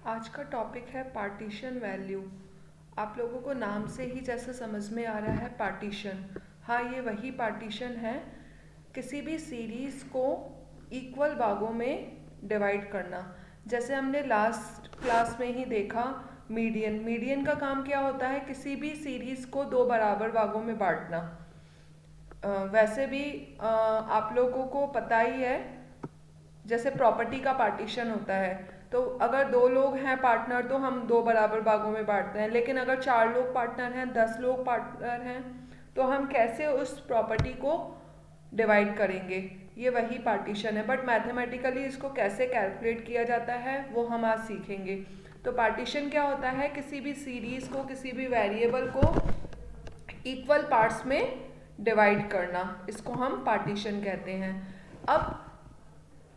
आज का टॉपिक है पार्टीशन वैल्यू। आप लोगों को नाम से ही जैसे समझ में आ रहा है पार्टीशन, हाँ ये वही पार्टीशन है। किसी भी सीरीज़ को इक्वल भागों में डिवाइड करना। जैसे हमने लास्ट क्लास में ही देखा, मीडियन मीडियन का काम क्या होता है, किसी भी सीरीज़ को दो बराबर भागों में बांटना। वैसे भी आप लोगों को पता ही है, जैसे प्रॉपर्टी का पार्टीशन होता है, तो अगर दो लोग हैं पार्टनर तो हम दो बराबर भागों में बांटते हैं, लेकिन अगर चार लोग पार्टनर हैं, 10 लोग पार्टनर हैं, तो हम कैसे उस प्रॉपर्टी को डिवाइड करेंगे। ये वही पार्टीशन है, बट मैथमेटिकली इसको कैसे कैलकुलेट किया जाता है वो हम आज सीखेंगे। तो पार्टीशन क्या होता है, किसी भी सीरीज को, किसी भी वेरिएबल को इक्वल पार्ट्स में डिवाइड करना, इसको हम पार्टीशन कहते हैं। अब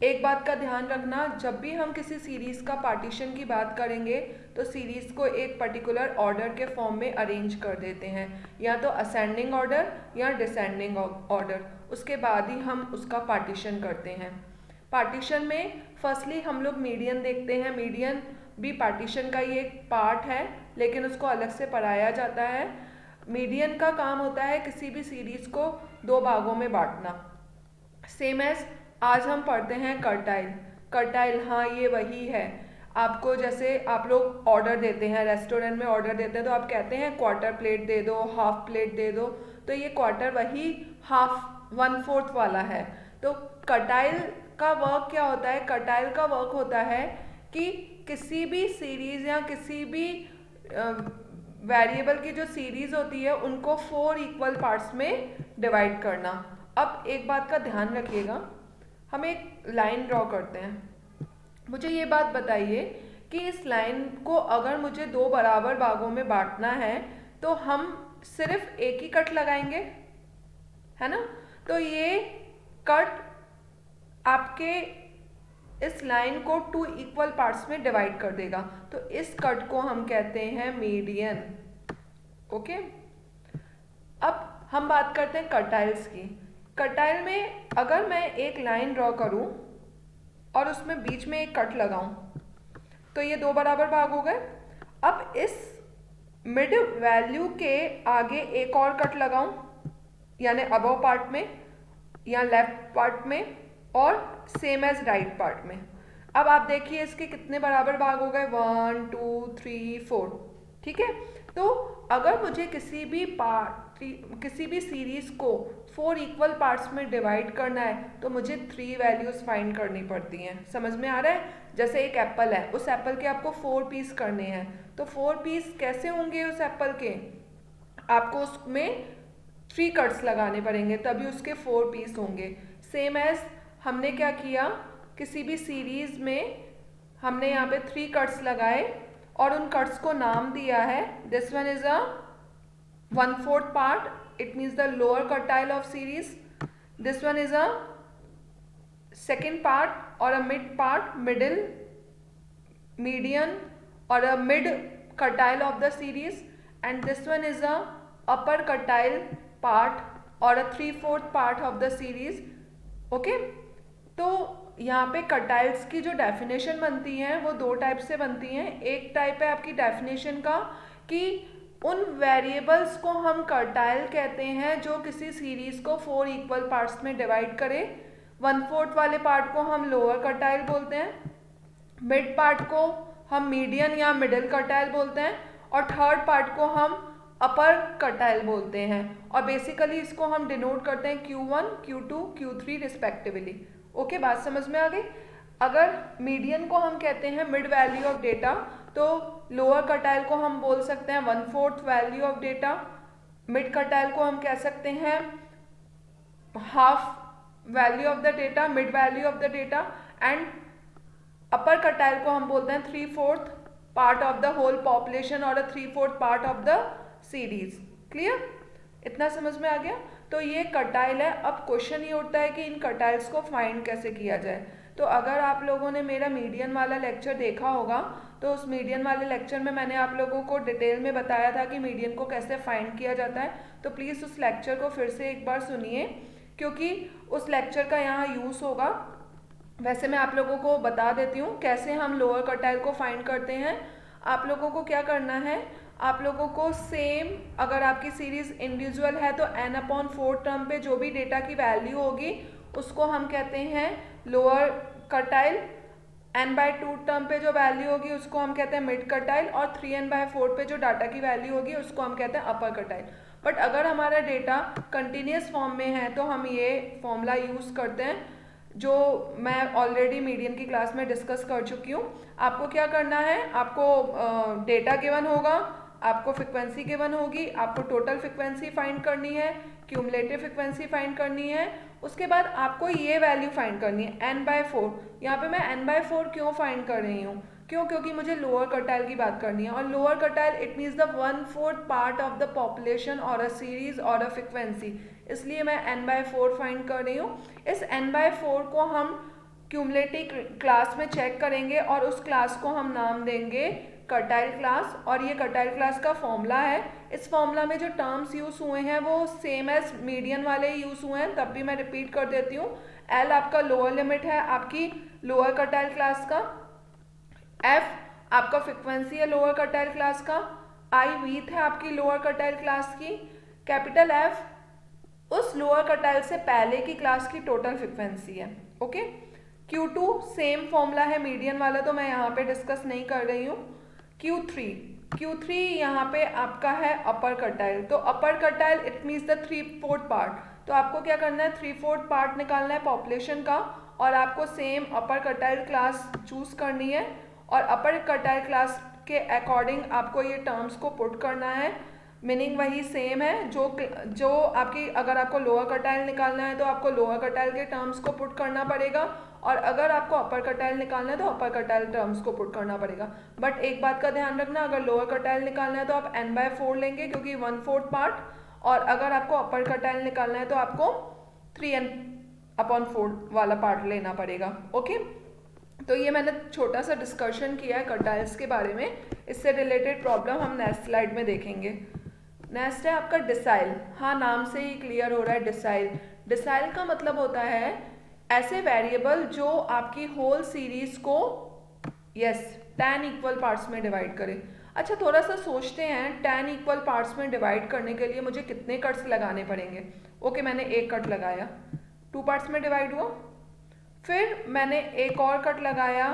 एक बात का ध्यान रखना, जब भी हम किसी सीरीज़ का पार्टीशन की बात करेंगे तो सीरीज़ को एक पर्टिकुलर ऑर्डर के फॉर्म में अरेंज कर देते हैं, या तो असेंडिंग ऑर्डर या डिसेंडिंग ऑर्डर, उसके बाद ही हम उसका पार्टीशन करते हैं। पार्टीशन में फर्स्टली हम लोग मीडियन देखते हैं। मीडियन भी पार्टीशन का ही एक पार्ट है, लेकिन उसको अलग से पढ़ाया जाता है। मीडियन का काम होता है किसी भी सीरीज़ को दो भागों में बांटना। सेम एज आज हम पढ़ते हैं कर्टाइल। कर्टाइल, हाँ ये वही है। आपको जैसे आप लोग ऑर्डर देते हैं, रेस्टोरेंट में ऑर्डर देते हैं, तो आप कहते हैं क्वार्टर प्लेट दे दो, हाफ प्लेट दे दो, तो ये क्वार्टर वही हाफ 1/4 वाला है। तो कर्टाइल का वर्क क्या होता है, कर्टाइल का वर्क होता है कि किसी भी सीरीज या किसी भी वेरिएबल की जो सीरीज होती है उनको 4 इक्वल पार्ट्स में डिवाइड करना। अब एक बात का ध्यान रखिएगा, हम एक लाइन ड्रॉ करते हैं। मुझे ये बात बताइए कि इस लाइन को अगर मुझे दो बराबर भागों में बांटना है तो हम सिर्फ एक ही कट लगाएंगे, है ना। तो ये कट आपके इस लाइन को 2 इक्वल पार्ट्स में डिवाइड कर देगा, तो इस कट को हम कहते हैं मीडियन। ओके, अब हम बात करते हैं कर्टाइल्स की। कर्टाइल में अगर मैं एक लाइन ड्रॉ करूं और उसमें बीच में एक कट लगाऊं तो ये दो बराबर भाग हो गए। अब इस मिड वैल्यू के आगे एक और कट लगाऊं, यानी अबव पार्ट में या लेफ्ट पार्ट में और सेम एज राइट पार्ट में। अब आप देखिए इसके कितने बराबर भाग हो गए, 1 2 3 4। ठीक है, तो अगर मुझे किसी भी सीरीज को 4 इक्वल पार्ट्स में डिवाइड करना है तो मुझे 3 वैल्यूज फाइंड करनी पड़ती हैं। समझ में आ रहा है। जैसे एक एप्पल है, उस एप्पल के आपको 4 पीस करने हैं, तो 4 पीस कैसे होंगे उस एप्पल के, आपको उसमें 3 कट्स लगाने पड़ेंगे, तभी उसके 4 पीस होंगे। सेम एज हमने क्या किया, किसी भी सीरीज में हमने यहाँ पे 3 कट्स लगाए और उन कट्स को नाम दिया है, this one is a 1/4 part, it means the lower quartile of series. This one is a second part or a mid part, middle, median or a mid quartile of the series, and this one is a upper quartile part or a 3/4 part of the series. Okay, तो यहाँ पे कर्टाइल्स की जो definition बनती हैं वो दो type से बनती हैं। एक टाइप है आपकी डेफिनेशन का कि उन वेरिएबल्स को हम कर्टाइल कहते हैं जो किसी सीरीज को 4 इक्वल पार्ट्स में डिवाइड करे। 1/4 वाले पार्ट को हम लोअर कर्टाइल बोलते हैं, मिड पार्ट को हम मीडियन या मिडिल कर्टाइल बोलते हैं, और थर्ड पार्ट को हम अपर कर्टाइल बोलते हैं। और बेसिकली इसको हम डिनोट करते हैं Q1, Q2, Q3 respectively. Okay, बात समझ में आ गई। अगर मीडियन को हम कहते हैं मिड वैल्यू ऑफ डेटा, तो लोअर कर्टाइल को हम बोल सकते हैं 1/4 value of data, mid quartile को हम कह सकते हैं half value of the data, mid value of the data, and upper quartile को हम बोलते हैं 3/4 part of the whole population और 3/4 part of the series. Clear, इतना समझ में आ गया। तो ये कर्टाइल है। अब क्वेश्चन ये उठता है कि इन कर्टाइल्स को फाइंड कैसे किया जाए। तो अगर आप लोगों ने मेरा मीडियन वाला लेक्चर देखा होगा तो उस मीडियन वाले लेक्चर में मैंने आप लोगों को डिटेल में बताया था कि मीडियन को कैसे फाइंड किया जाता है। तो प्लीज़ उस लेक्चर को फिर से एक बार सुनिए, क्योंकि उस लेक्चर का यहाँ यूज़ होगा वैसे मैं आप लोगों को बता देती हूँ कैसे हम लोअर क्वार्टाइल को फाइंड करते हैं। आप लोगों को क्या करना है, आप लोगों को सेम, अगर आपकी सीरीज इंडिविजुअल है तो n/4 टर्म पे जो भी डेटा की वैल्यू होगी उसको हम कहते हैं लोअर क्वार्टाइल, n/2 टर्म पे जो वैल्यू होगी उसको हम कहते हैं मिड क्वार्टाइल, और 3n/4 पे जो डाटा की वैल्यू होगी उसको हम कहते हैं अपर क्वार्टाइल। बट अगर हमारा डेटा कंटिन्यूस फॉर्म में है तो हम ये फॉर्मूला यूज़ करते हैं जो मैं ऑलरेडी मीडियन की क्लास में डिस्कस कर चुकी हूँ। आपको क्या करना है, आपको डेटा गिवन होगा, आपको फ्रिक्वेंसी गिवन होगी, आपको टोटल फ्रिक्वेंसी फाइंड करनी है, क्यूमुलेटिव फ्रिक्वेंसी फाइंड करनी है, उसके बाद आपको ये वैल्यू फाइंड करनी है n/4। यहाँ पे मैं n/4 क्यों फाइंड कर रही हूँ, क्योंकि मुझे लोअर क्वार्टाइल की बात करनी है, और lower quartile it means the 1/4 part of the population और अ सीरीज और अ फ्रिक्वेंसी, इसलिए मैं n/4 फाइंड कर रही हूँ। इस n/4 को हम क्यूमुलेटिव क्लास में चेक करेंगे और उस क्लास को हम नाम देंगे क्वार्टाइल क्लास, और ये क्वार्टाइल क्लास का फॉर्मूला है। इस फॉर्मूला में जो टर्म्स यूज़ हुए हैं वो सेम एज मीडियन वाले यूज़ हुए हैं, तब भी मैं रिपीट कर देती हूँ। एल आपका लोअर लिमिट है आपकी लोअर क्वार्टाइल क्लास का, एफ आपका फ्रिक्वेंसी है लोअर क्वार्टाइल क्लास का, आई वीथ है आपकी लोअर क्वार्टाइल क्लास की, कैपिटल एफ उस लोअर क्वार्टाइल से पहले की क्लास की टोटल फ्रिक्वेंसी है। ओके, Q2 सेम फॉर्मूला है मीडियन वाला, तो मैं यहाँ पे डिस्कस नहीं कर रही हूँ। Q3 यहाँ पे आपका है अपर क्वार्टाइल, तो अपर quartile it means the 3/4 part, तो आपको क्या करना है 3/4 पार्ट निकालना है पॉपुलेशन का, और आपको सेम अपर क्वार्टाइल क्लास चूज करनी है, और अपर क्वार्टाइल क्लास के अकॉर्डिंग आपको ये टर्म्स को पुट करना है। मीनिंग वही सेम है जो आपकी, अगर आपको लोअर क्वार्टाइल निकालना है तो आपको लोअर क्वार्टाइल के टर्म्स को पुट करना पड़ेगा, और अगर आपको अपर क्वार्टाइल निकालना है तो अपर क्वार्टाइल टर्म्स को पुट करना पड़ेगा। बट एक बात का ध्यान रखना, अगर लोअर क्वार्टाइल निकालना है तो आप n/4 लेंगे क्योंकि 1/4 पार्ट, और अगर आपको अपर क्वार्टाइल निकालना है तो आपको 3n/4 वाला पार्ट लेना पड़ेगा। ओके, तो ये मैंने छोटा सा डिस्कशन किया है क्वार्टाइल्स के बारे में, इससे रिलेटेड प्रॉब्लम हम नेक्स्ट स्लाइड में देखेंगे। नेक्स्ट है आपका डिसाइल। हाँ, नाम से ही क्लियर हो रहा है डिसाइल। डिसाइल का मतलब होता है ऐसे वेरिएबल जो आपकी होल सीरीज को 10 इक्वल पार्ट्स में डिवाइड करे। अच्छा, थोड़ा सा सोचते हैं 10 इक्वल पार्ट्स में डिवाइड करने के लिए मुझे कितने कट्स लगाने पड़ेंगे। ओके, मैंने एक कट लगाया, 2 पार्ट्स में डिवाइड हुआ, फिर मैंने एक और कट लगाया,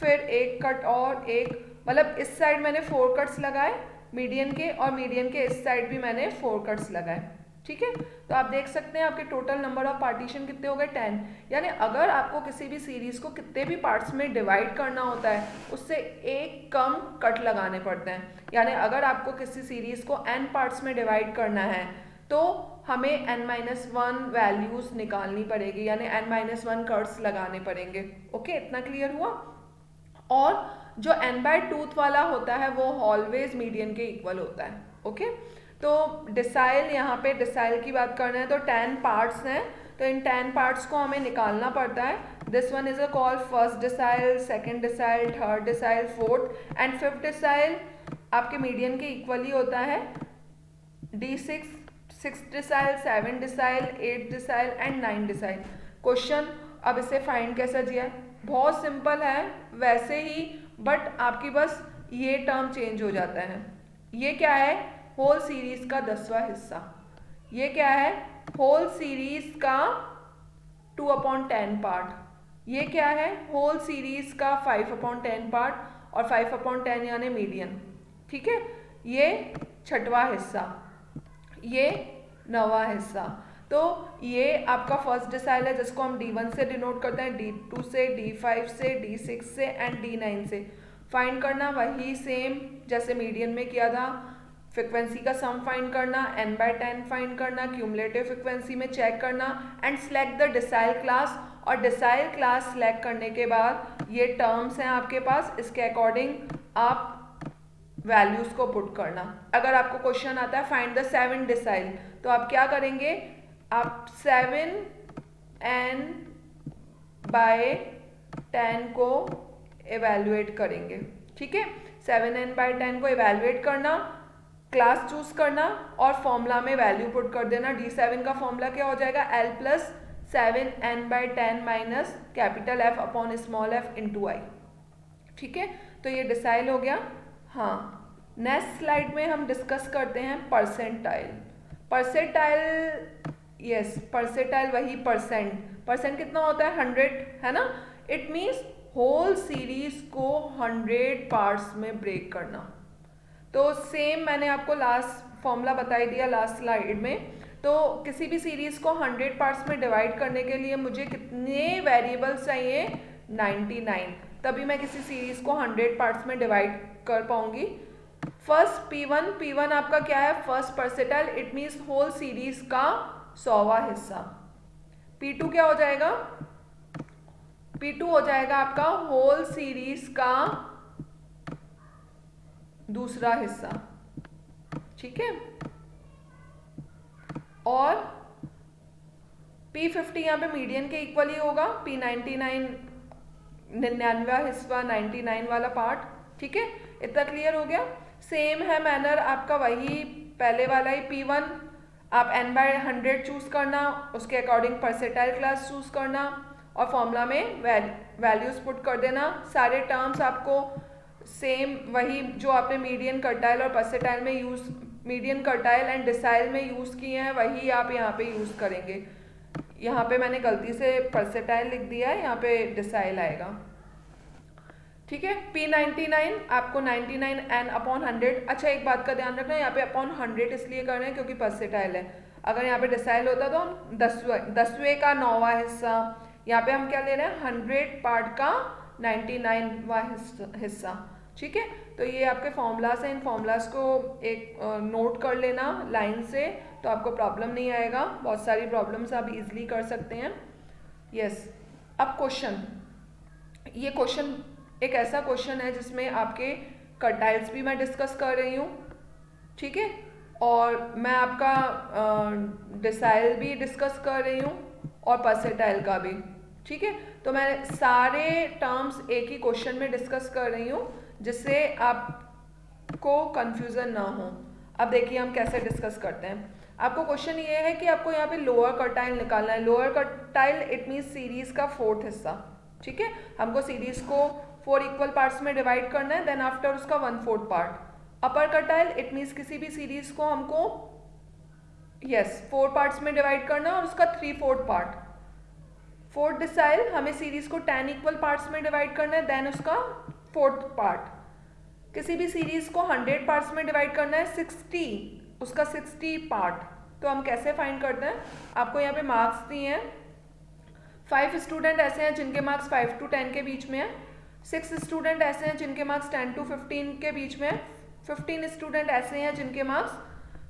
फिर एक कट और एक, मतलब इस साइड मैंने 4 कट्स लगाए मीडियन के, और मीडियन के इस साइड भी मैंने 4 कट्स लगाए। ठीक है, तो आप देख सकते हैं आपके टोटल नंबर ऑफ पार्टीशन कितने हो गए 10। यानी अगर आपको किसी भी सीरीज को कितने भी पार्ट्स में डिवाइड करना होता है उससे एक कम कट लगाने पड़ते हैं। यानी अगर आपको किसी सीरीज को n पार्ट्स में डिवाइड करना है तो हमें n-1 वैल्यूज निकालनी पड़ेगी, यानी n-1 कट्स लगाने पड़ेंगे। ओके, इतना क्लियर हुआ। और जो n/2 वाला होता है वो ऑलवेज मीडियन के इक्वल होता है। ओके, तो डिसाइल, यहाँ पे डिसाइल की बात करना है तो 10 पार्ट्स हैं, तो इन 10 पार्ट्स को हमें निकालना पड़ता है। This one is a called first decile, second decile, third decile, fourth and fifth decile आपके मीडियन के इक्वल ही होता है। D6, 6th decile, 7th decile, 8th decile and 9th decile. Question, अब इसे फाइंड कैसे किया, बहुत सिंपल है वैसे ही, बट आपकी बस ये टर्म चेंज हो जाता है। ये क्या है, होल सीरीज का 10वां हिस्सा। ये क्या है, होल सीरीज का 2/10 पार्ट। ये क्या है, होल सीरीज का 5/10 पार्ट, और 5/10 यानी मीडियन। ठीक है, ये 6वां हिस्सा, ये 9वां हिस्सा। तो ये आपका फर्स्ट डिसाइल है जिसको हम D1 से डिनोट करते हैं, D2 से, D5 से, D6 से एंड D9 से। फाइंड करना वही सेम जैसे मीडियन में किया था, फ्रिक्वेंसी का सम फाइंड करना, n/10 फाइंड करना, क्यूमुलेटिव फ्रिक्वेंसी में चेक करना and select the decile class. और डिसाइल क्लास सेलेक्ट करने के बाद ये टर्म्स हैं आपके पास, इसके अकॉर्डिंग आप वैल्यूज को पुट करना। अगर आपको क्वेश्चन आता है फाइंड द 7th डिसाइल, तो आप क्या करेंगे, आप 7n/10 को एवेल्युएट करेंगे। ठीक है, 7n/10 को एवेल्युएट करना, क्लास चूज करना और फॉर्मूला में वैल्यू पुट कर देना। D7 का फॉर्मूला क्या हो जाएगा, L + 7n/10 minus capital F upon small f into I. ठीक है, तो ये डिसाइल हो गया। हाँ, नेक्स्ट स्लाइड में हम डिस्कस करते हैं परसेंटाइल। परसेंटाइल, यस, परसेंटाइल वही परसेंट कितना होता है 100, है ना। इट मीन्स होल सीरीज को 100 पार्ट्स में ब्रेक करना। तो सेम मैंने आपको लास्ट फॉर्मूला बता दिया लास्ट स्लाइड में। तो किसी भी सीरीज को 100 पार्ट्स में डिवाइड करने के लिए मुझे कितने वेरिएबल्स चाहिए 99, तभी मैं किसी सीरीज को 100 पार्ट्स में डिवाइड कर पाऊंगी। फर्स्ट P1 आपका क्या है, first percentile, it means whole series का 100वां हिस्सा। P2 क्या हो जाएगा, P2 हो जाएगा आपका होल सीरीज का दूसरा हिस्सा। ठीक है, और P50 यहाँ पे मीडियन के इक्वल ही होगा, P99 99वां हिस्सा 99 वाला पार्ट। ठीक है, इतना क्लियर हो गया। सेम है मैनर आपका वही पहले वाला ही, P1 आप n/100 चूज करना, उसके अकॉर्डिंग परसेंटाइल क्लास चूज करना और फॉर्मूला में वैल्यूज पुट कर देना। सारे टर्म्स आपको सेम वही जो आपने मीडियन कर्टाइल और परसेंटाइल में यूज, मीडियन कर्टाइल एंड डिसाइल में यूज किए हैं, वही आप यहाँ पे यूज करेंगे। यहाँ पे मैंने गलती से परसेंटाइल लिख दिया है, यहाँ पे डिसाइल आएगा। ठीक है, P99 आपको 99n/100। अच्छा, एक बात का ध्यान रखना, यहाँ पे अपॉन 100 इसलिए कर रहे हैं क्योंकि परसेंटाइल है। अगर यहाँ पे डिसाइल होता तो हम 10वें का 9वां हिस्सा, यहाँ पे हम क्या ले रहे हैं 100 पार्ट का 99वां हिस्सा। ठीक है, तो ये आपके फॉर्मूलाज हैं, इन फॉर्मूलाज को एक नोट कर लेना लाइन से, तो आपको प्रॉब्लम नहीं आएगा। बहुत सारी प्रॉब्लम्स आप इजीली कर सकते हैं। यस, अब क्वेश्चन, ये क्वेश्चन एक ऐसा क्वेश्चन है जिसमें आपके कर्टाइल्स भी मैं डिस्कस कर रही हूँ। ठीक है, और मैं आपका डिसाइल भी डिस्कस कर रही हूँ और परसेंटाइल का भी। ठीक है, तो मैं सारे टर्म्स एक ही क्वेश्चन में डिस्कस कर रही हूँ जिससे आपको कंफ्यूजन ना हो। अब देखिए हम कैसे डिस्कस करते हैं। आपको क्वेश्चन ये है कि आपको यहाँ पे लोअर कर्टाइल निकालना है। लोअर कर्टाइल इट मीन्स सीरीज का 4th हिस्सा। ठीक है, हमको सीरीज को 4 इक्वल पार्ट्स में डिवाइड करना है, देन आफ्टर उसका 1/4 पार्ट। अपर कर्टाइल इट मीन्स किसी भी सीरीज को हमको 4 पार्ट्स में डिवाइड करना है और उसका 3/4 पार्ट। फोर्थ डिसाइल हमें सीरीज को 10 इक्वल पार्ट्स में डिवाइड करना है, देन उसका 4th पार्ट। किसी भी सीरीज को 100 पार्ट्स में डिवाइड करना है 60, उसका 60 पार्ट। तो हम कैसे फाइंड करते हैं, आपको यहाँ पे मार्क्स दिए हैं। 5 स्टूडेंट ऐसे हैं जिनके मार्क्स 5 to 10 के बीच में है। 6 स्टूडेंट ऐसे हैं जिनके मार्क्स 10 to 15 के बीच में है। 15 स्टूडेंट ऐसे हैं जिनके मार्क्स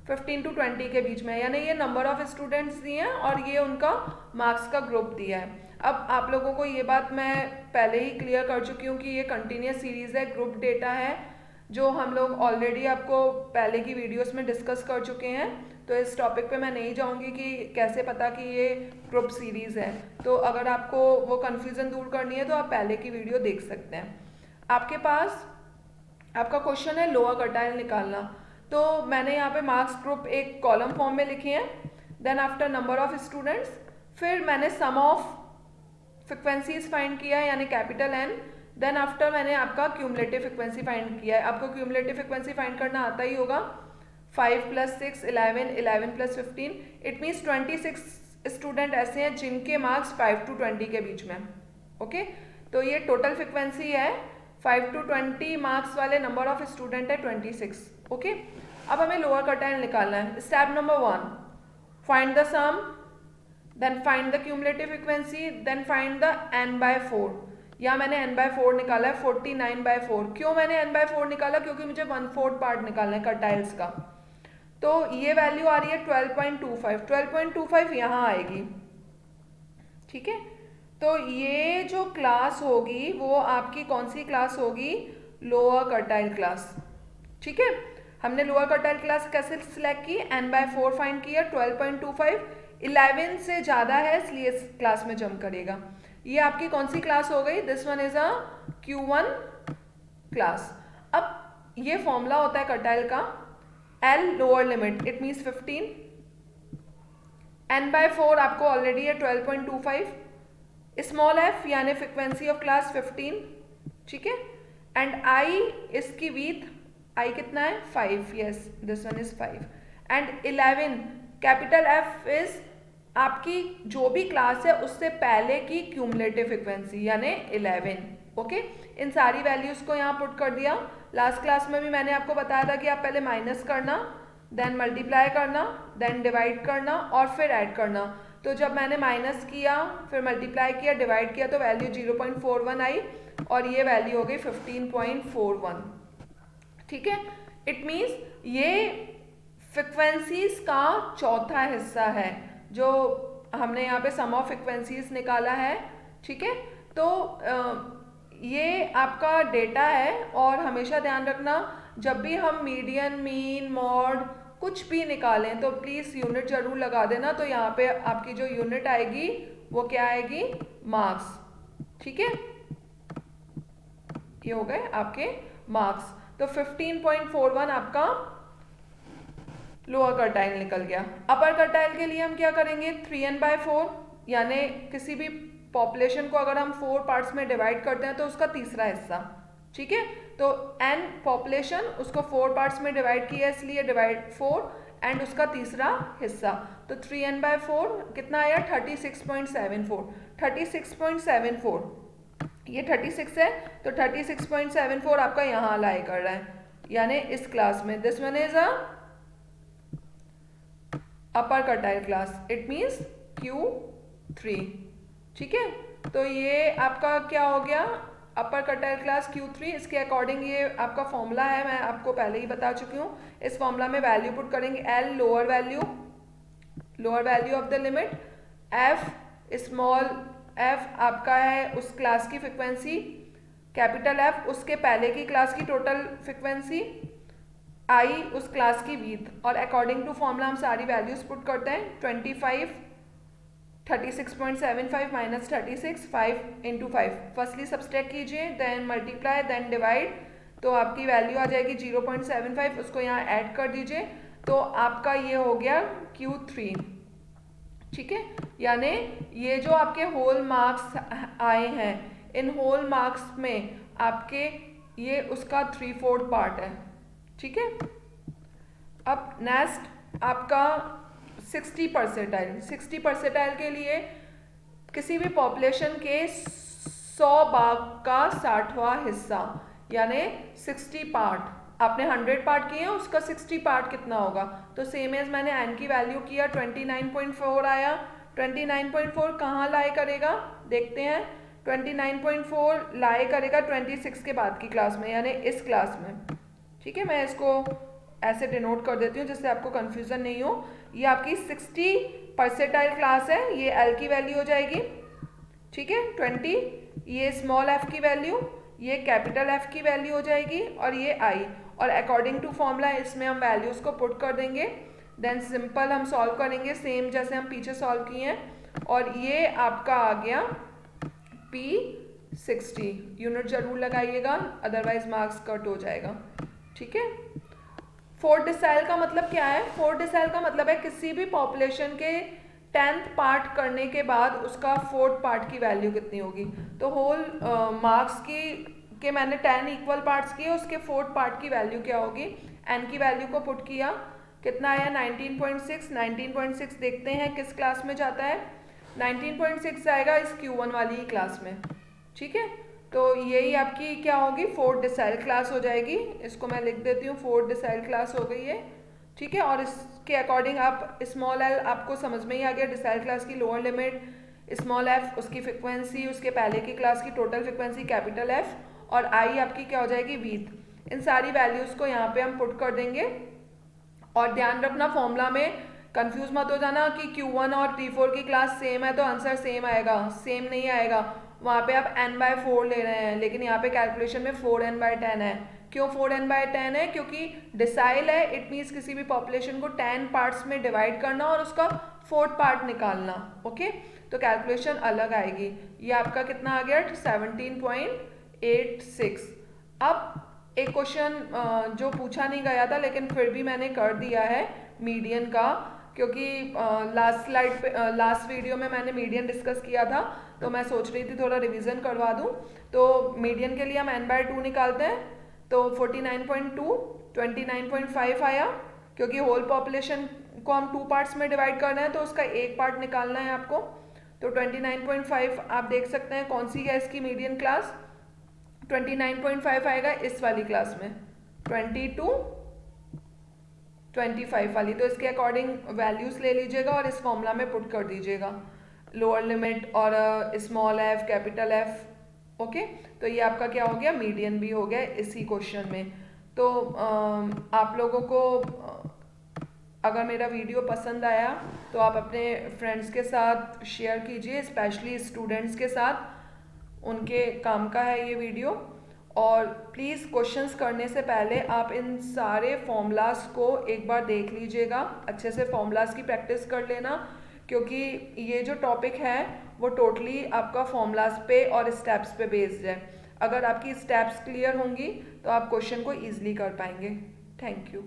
15 to 20 के बीच में है। यानी ये नंबर ऑफ स्टूडेंट्स दिए हैं और ये उनका मार्क्स का ग्रुप दिया है। अब आप लोगों को ये बात मैं पहले ही क्लियर कर चुकी हूँ कि ये कंटिन्यूस सीरीज है, ग्रुप डेटा है, जो हम लोग ऑलरेडी आपको पहले की वीडियोस में डिस्कस कर चुके हैं। तो इस टॉपिक पे मैं नहीं जाऊंगी कि कैसे पता कि ये ग्रुप सीरीज है। तो अगर आपको वो कन्फ्यूज़न दूर करनी है तो आप पहले की वीडियो देख सकते हैं। आपके पास आपका क्वेश्चन है लोअर कर्टाइल निकालना। तो मैंने यहाँ पे मार्क्स ग्रुप एक कॉलम फॉर्म में लिखे हैं, then after number of students, फिर मैंने सम ऑफ फ्रिक्वेंसीज फाइंड किया है यानी कैपिटल N, देन आफ्टर मैंने आपका क्यूमुलेटिव फ्रिक्वेंसी फाइंड किया है। आपको क्यूमुलेटिव फ्रिक्वेंसी फाइंड करना आता ही होगा। 5 + 6 11, 11 + 15, इट मीन्स 26 स्टूडेंट ऐसे हैं जिनके मार्क्स 5 to 20 के बीच में। ओके, तो ये टोटल फ्रिक्वेंसी है। 5 to 20 मार्क्स वाले नंबर ऑफ स्टूडेंट है 26। ओके, अब हमें लोअर कर्टाइल निकालना है। Step number 1, find the sum, then find the cumulative frequency, then find the n/4। यहाँ मैंने n/4 निकाला है 49/4। क्यों मैंने n/4 निकाला, क्योंकि मुझे 1/4 पार्ट निकालना है कर्टाइल्स का। तो ये वैल्यू आ रही है 12.25। 12.25 यहाँ आएगी। ठीक है, तो ये जो क्लास होगी वो आपकी कौन सी क्लास होगी, लोअर कर्टाइल क्लास। ठीक है, हमने लोअर कर्टाइल क्लास कैसे सिलेक्ट की, n/4 फाइंड किया, 12.25, 11 से ज़्यादा है इसलिए इस क्लास में जंप करेगा। ये आपकी कौन सी क्लास हो गई, this one is a Q1 class. अब ये फॉर्मूला होता है कर्टाइल का, L lower limit it means 15, n/4 आपको ऑलरेडी है 12.25, स्मॉल f यानी फ्रिक्वेंसी ऑफ क्लास 15, ठीक है, एंड i इसकी विथ, i कितना है 5, yes this one is 5, and 11 capital F is आपकी जो भी क्लास है उससे पहले की क्यूमुलेटिव फ्रिक्वेंसी यानी 11, ओके। इन सारी वैल्यूज को यहाँ पुट कर दिया। लास्ट क्लास में भी मैंने आपको बताया था कि आप पहले माइनस करना, देन मल्टीप्लाई करना, देन डिवाइड करना और फिर ऐड करना। तो जब मैंने माइनस किया, फिर मल्टीप्लाई किया, डिवाइड किया, तो वैल्यू 0.41 आई और ये वैल्यू हो गई 15.41, ठीक है। इट मीन्स ये फ्रिक्वेंसीज का चौथा हिस्सा है जो हमने यहाँ पे सम ऑफ फ्रिक्वेंसीज निकाला है, ठीक है। तो ये आपका डेटा है और हमेशा ध्यान रखना जब भी हम मीडियन, मीन, मॉड कुछ भी निकालें तो प्लीज़ यूनिट जरूर लगा देना। तो यहाँ पे आपकी जो यूनिट आएगी वो क्या आएगी, मार्क्स, ठीक है। ये हो गए आपके मार्क्स। तो 15.41 आपका लोअर कर्टाइल निकल गया। अपर कर्टाइल के लिए हम क्या करेंगे, 3n/4 यानी किसी भी पॉपुलेशन को अगर हम 4 पार्ट्स में डिवाइड करते हैं तो उसका तीसरा हिस्सा, ठीक है। तो n पॉपुलेशन, उसको 4 पार्ट्स में डिवाइड किया इसलिए डिवाइड 4 एंड उसका तीसरा हिस्सा। तो 3n/4 कितना आया 36.74, 36.74, ये 36 है तो 36.74 आपका यहाँ लाई कर रहा है यानी इस क्लास में। This one is a upper quartile class, it means Q3, ठीक है। तो ये आपका क्या हो गया, अपर कर्टाइल क्लास Q3। इसके अकॉर्डिंग ये आपका फॉर्मूला है, मैं आपको पहले ही बता चुकी हूँ। इस फॉर्मूला में वैल्यू पुट करेंगे, L lower value of the limit, F small f आपका है उस क्लास की फ्रिक्वेंसी, कैपिटल F उसके पहले की क्लास की टोटल फ्रिक्वेंसी, I उस क्लास की विथ, और अकॉर्डिंग टू फॉर्मूला हम सारी वैल्यूज पुट करते हैं। 25, 36.75 माइनस 36, 5 इंटू 5, फर्स्टली सब्सट्रैक्ट कीजिए, देन मल्टीप्लाई, देन डिवाइड, तो आपकी वैल्यू आ जाएगी 0.75, उसको यहाँ ऐड कर दीजिए, तो आपका ये हो गया Q3, ठीक है। यानी ये जो आपके होल मार्क्स आए हैं, इन होल मार्क्स में आपके ये उसका 3/4 पार्ट है, ठीक है। अब नेक्स्ट आपका 60 परसेंटाइल। 60 परसेंटाइल के लिए किसी भी पॉपुलेशन के 100 भाग का 60वां हिस्सा यानी 60 पार्ट। आपने 100 पार्ट किए हैं, उसका 60 पार्ट कितना होगा, तो सेम एज मैंने n की वैल्यू किया 29.4 आया। 29.4 कहाँ लाई करेगा देखते हैं, 29.4 लाई करेगा 26 के बाद की क्लास में यानी इस क्लास में, ठीक है। मैं इसको ऐसे डिनोट कर देती हूँ जिससे आपको कंफ्यूजन नहीं हो। ये आपकी 60 परसेंटाइल क्लास है, ये L की वैल्यू हो जाएगी, ठीक है 20, ये स्मॉल f की वैल्यू, ये कैपिटल F की वैल्यू हो जाएगी और ये I, और अकॉर्डिंग टू फॉर्मूला इसमें हम वैल्यूज को पुट कर देंगे, देन सिंपल हम सॉल्व करेंगे सेम जैसे हम पीछे सॉल्व किए हैं, और ये आपका आ गया P60। यूनिट जरूर लगाइएगा अदरवाइज मार्क्स कट हो जाएगा, ठीक है। 4th डिसाइल का मतलब क्या है, 4th डिसाइल का मतलब है किसी भी पॉपुलेशन के 10th पार्ट करने के बाद उसका 4th पार्ट की वैल्यू कितनी होगी। तो होल मार्क्स के मैंने 10 इक्वल पार्ट्स किए, उसके 4th पार्ट की वैल्यू क्या होगी, n की वैल्यू को पुट किया, कितना आया 19.6। 19.6 देखते हैं किस क्लास में जाता है, 19.6 आएगा इस Q1 वाली ही क्लास में, ठीक है। तो यही आपकी क्या होगी 4th डिसाइल क्लास हो जाएगी। इसको मैं लिख देती हूँ 4th डिसाइल क्लास हो गई है, ठीक है। और इसके अकॉर्डिंग आप स्मॉल l आपको समझ में ही आ गया, डिसाइल क्लास की लोअर लिमिट, स्मॉल f उसकी फ्रिक्वेंसी, उसके पहले की क्लास की टोटल फ्रिक्वेंसी कैपिटल F, और I आपकी क्या हो जाएगी विथ। इन सारी वैल्यूज को यहाँ पे हम पुट कर देंगे। और ध्यान रखना फॉर्मूला में कंफ्यूज मत हो जाना कि Q1 और T4 की क्लास सेम है तो आंसर सेम आएगा, सेम नहीं आएगा। वहाँ पे आप n/4 ले रहे हैं लेकिन यहाँ पे कैलकुलेशन में 4n/10 है। क्यों 4n/10 है, क्योंकि डिसाइल है, इट मीन्स किसी भी पॉपुलेशन को 10 पार्ट्स में डिवाइड करना और उसका 4th पार्ट निकालना, ओके। तो कैलकुलेशन अलग आएगी। ये आपका कितना आ गया 17.86। अब एक क्वेश्चन जो पूछा नहीं गया था लेकिन फिर भी मैंने कर दिया है मीडियन का, क्योंकि लास्ट वीडियो में मैंने मीडियन डिस्कस किया था, तो मैं सोच रही थी थोड़ा रिवीजन करवा दूं। तो मीडियन के लिए हम n/2 निकालते हैं, तो 49.2 29.5 आया। क्योंकि होल पॉपुलेशन को हम 2 पार्ट्स में डिवाइड कर रहे हैं, तो उसका एक पार्ट निकालना है आपको। तो 29.5 आप देख सकते हैं कौन सी है इसकी मीडियन क्लास। 29.5 आएगा इस वाली क्लास में, 22 25 वाली। तो इसके अकॉर्डिंग वैल्यूज ले लीजिएगा और इस फॉर्मूला में पुट कर दीजिएगा, लोअर लिमिट और small F capital F. Okay, तो ये आपका क्या हो गया, मीडियन भी हो गया इसी क्वेश्चन में। तो आप लोगों को अगर मेरा वीडियो पसंद आया तो आप अपने फ्रेंड्स के साथ शेयर कीजिए, स्पेशली स्टूडेंट्स के साथ, उनके काम का है ये वीडियो। और प्लीज़ क्वेश्चंस करने से पहले आप इन सारे फॉर्मूलाज को एक बार देख लीजिएगा, अच्छे से फॉर्मूलाज की प्रैक्टिस कर लेना, क्योंकि ये जो टॉपिक है वो टोटली आपका फॉर्मूलाज पे और स्टेप्स पे बेस्ड है। अगर आपकी स्टेप्स क्लियर होंगी तो आप क्वेश्चन को ईजिली कर पाएंगे। Thank you.